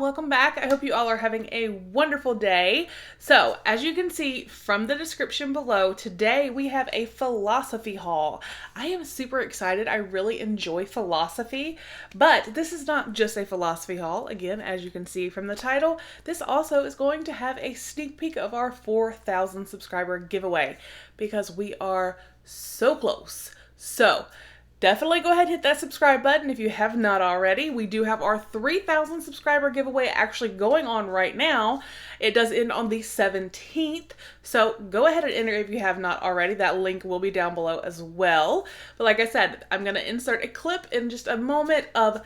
welcome back. I hope you all are having a wonderful day. So, as you can see from the description below, today we have a philosophy haul. I am super excited. I really enjoy philosophy, but this is not just a philosophy haul. Again, as you can see from the title, this also is going to have a sneak peek of our 4,000 subscriber giveaway because we are so close. So, definitely go ahead and hit that subscribe button if you have not already. We do have our 3,000 subscriber giveaway actually going on right now. It does end on the 17th. So go ahead and enter if you have not already. That link will be down below as well. But like I said, I'm going to insert a clip in just a moment of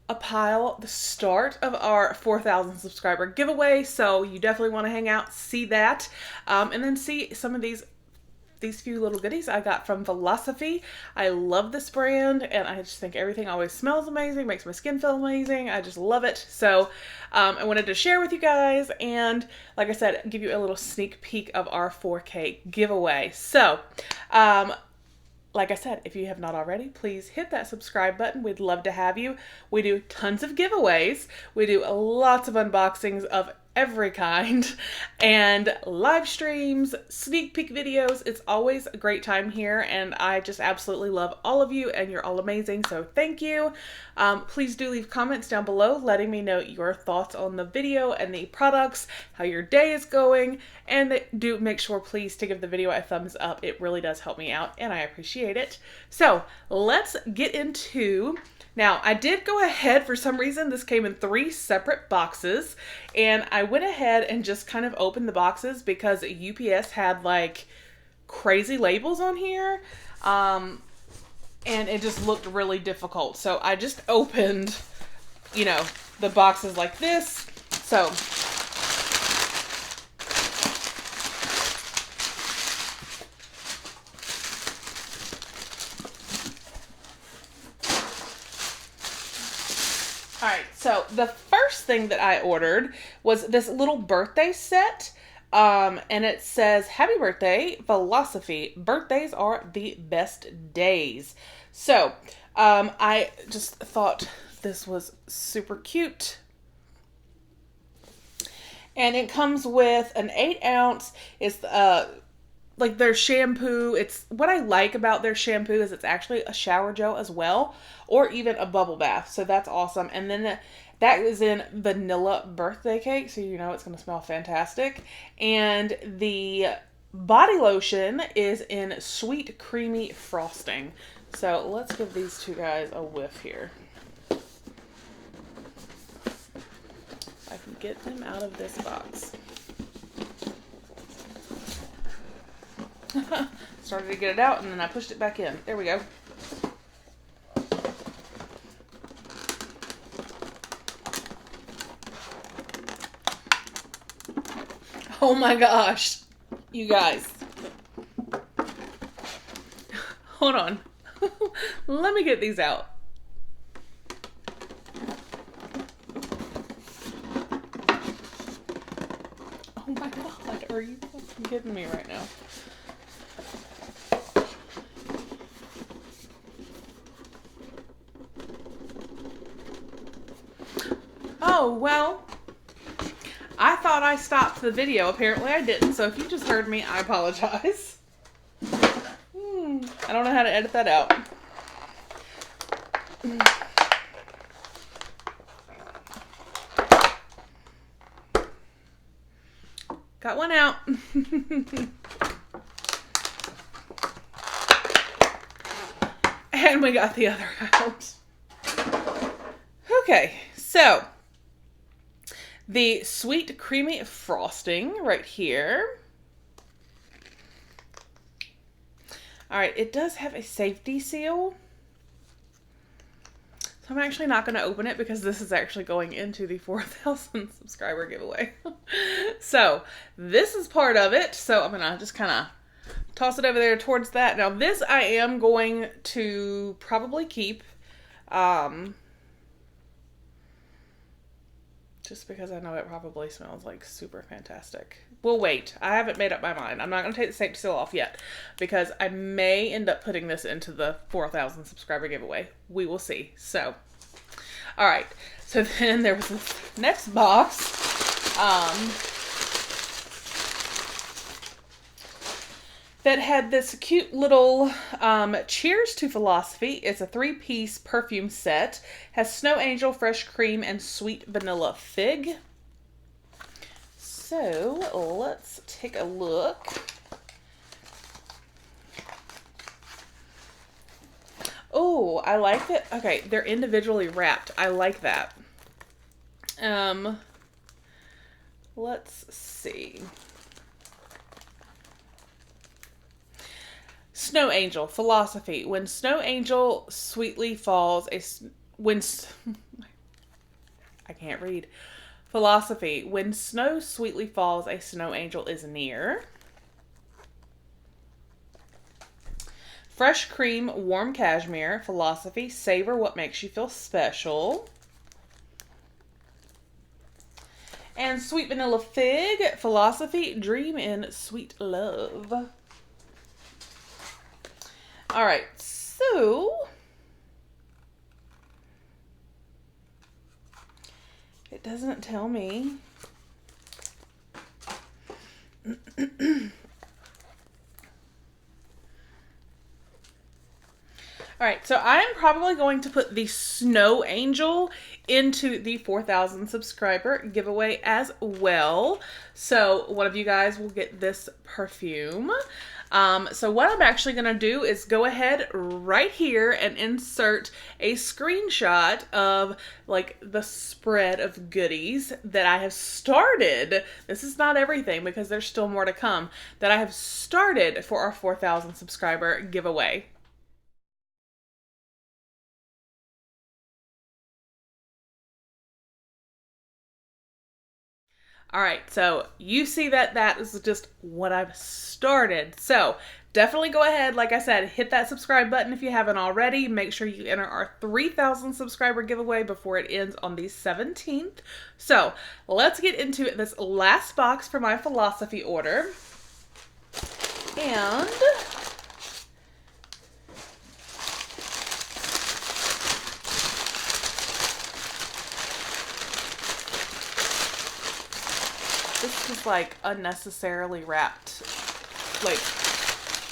the start of our 4,000 subscriber giveaway. So you definitely want to hang out, see that, and then see some of these few little goodies I got from Philosophy. I love this brand and I just think everything always smells amazing, makes my skin feel amazing. I just love it. So I wanted to share with you guys and, like I said, give you a little sneak peek of our 4K giveaway. So like I said, if you have not already, please hit that subscribe button. We'd love to have you. We do tons of giveaways. We do lots of unboxings of every kind and live streams, sneak peek videos. It's always a great time here and I just absolutely love all of you and you're all amazing. So thank you. Please do leave comments down below letting me know your thoughts on the video and the products, how your day is going, and do make sure please to give the video a thumbs up. It really does help me out and I appreciate it. So let's get into. Now, I did go ahead, for some reason, this came in 3 separate boxes, and I went ahead and just kind of opened the boxes because UPS had, like, crazy labels on here, and it just looked really difficult. So I just opened, you know, the boxes like this. So alright, so the first thing that I ordered was this little birthday set, and it says, "Happy birthday, Philosophy. Birthdays are the best days." So, I just thought this was super cute. And it comes with an 8-ounce, it's like their shampoo. It's what I like about their shampoo is it's actually a shower gel as well, or even a bubble bath. So that's awesome. And then that is in vanilla birthday cake, so you know it's going to smell fantastic. And the body lotion is in sweet creamy frosting. So let's give these two guys a whiff here. If I can get them out of this box. Started to get it out and then I pushed it back in. There we go. Oh my gosh, you guys. Hold on. Let me get these out. Oh my god, are you fucking kidding me right now? Oh, well, I thought I stopped the video. Apparently I didn't, so if you just heard me, I apologize. I don't know how to edit that out. Got one out. And we got the other out. Okay, so the sweet creamy frosting right here. All right, it does have a safety seal. So I'm actually not going to open it because this is actually going into the 4,000 subscriber giveaway. So this is part of it. So I'm going to just kind of toss it over there towards that. Now this I am going to probably keep. Just because I know it probably smells like super fantastic. We'll wait. I haven't made up my mind. I'm not going to take the safety seal off yet because I may end up putting this into the 4,000 subscriber giveaway. We will see. So, All right. So then there was this next box that had this cute little Cheers to Philosophy. It's a 3-piece perfume set. Has Snow Angel, Fresh Cream, and Sweet Vanilla Fig. So let's take a look. Oh, I like that. Okay, they're individually wrapped. I like that. Let's see. Snow Angel, Philosophy. When Snow Angel sweetly falls, I can't read. Philosophy. When snow sweetly falls, a snow angel is near. Fresh Cream, Warm Cashmere. Philosophy. Savor what makes you feel special. And Sweet Vanilla Fig. Philosophy. Dream in sweet love. All right, so it doesn't tell me. All right, so I'm probably going to put the Snow Angel into the 4,000 subscriber giveaway as well. So one of you guys will get this perfume. So what I'm actually going to do is go ahead right here and insert a screenshot of like the spread of goodies that I have started. This is not everything because there's still more to come that I have started for our 4,000 subscriber giveaway. All right, so you see that is just what I've started. So definitely go ahead, like I said, hit that subscribe button if you haven't already. Make sure you enter our 3,000 subscriber giveaway before it ends on the 17th. So let's get into this last box for my Philosophy order. And this is like unnecessarily wrapped like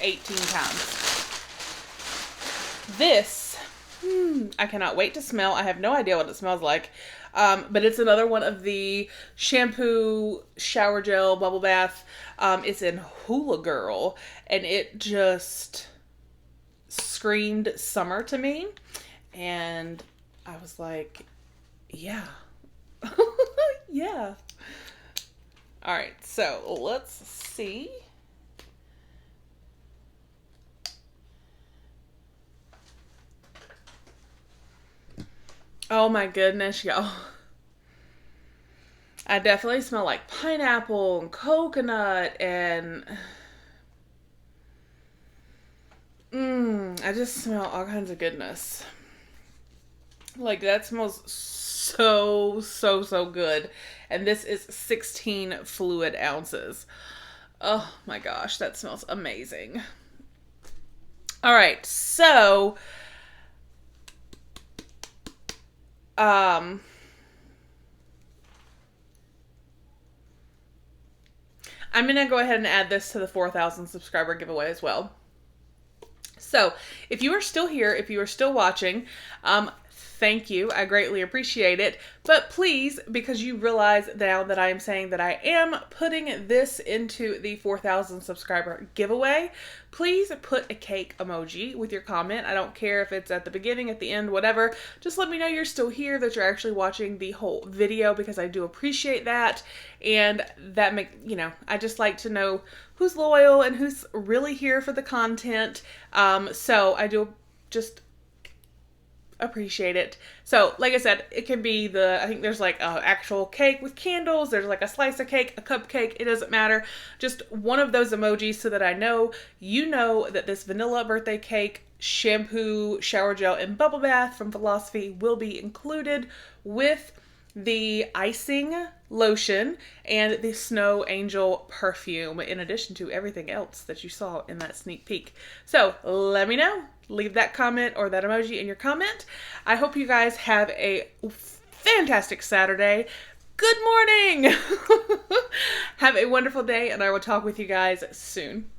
18 times. This, I cannot wait to smell. I have no idea what it smells like. But it's another one of the shampoo, shower gel, bubble bath. It's in Hula Girl. And it just screamed summer to me. And I was like, yeah. Yeah. All right, so let's see. Oh my goodness, y'all. I definitely smell like pineapple and coconut and I just smell all kinds of goodness. Like that smells so good. And this is 16 fluid ounces. Oh my gosh, that smells amazing. All right, so I'm gonna go ahead and add this to the 4,000 subscriber giveaway as well. So if you are still here, if you are still watching, thank you. I greatly appreciate it. But please, because you realize now that I am saying that I am putting this into the 4,000 subscriber giveaway, please put a cake emoji with your comment. I don't care if it's at the beginning, at the end, whatever. Just let me know you're still here, that you're actually watching the whole video, because I do appreciate that. And that I just like to know who's loyal and who's really here for the content. So I do just appreciate it. So like I said, it can be I think there's like a actual cake with candles, there's like a slice of cake, a cupcake, it doesn't matter. Just one of those emojis so that I know you know that this vanilla birthday cake, shampoo, shower gel, and bubble bath from Philosophy will be included with the icing lotion and the Snow Angel perfume, in addition to everything else that you saw in that sneak peek. So let me know leave that comment or that emoji in your comment. I hope you guys have a fantastic Saturday. Good morning! Have a wonderful day, and I will talk with you guys soon.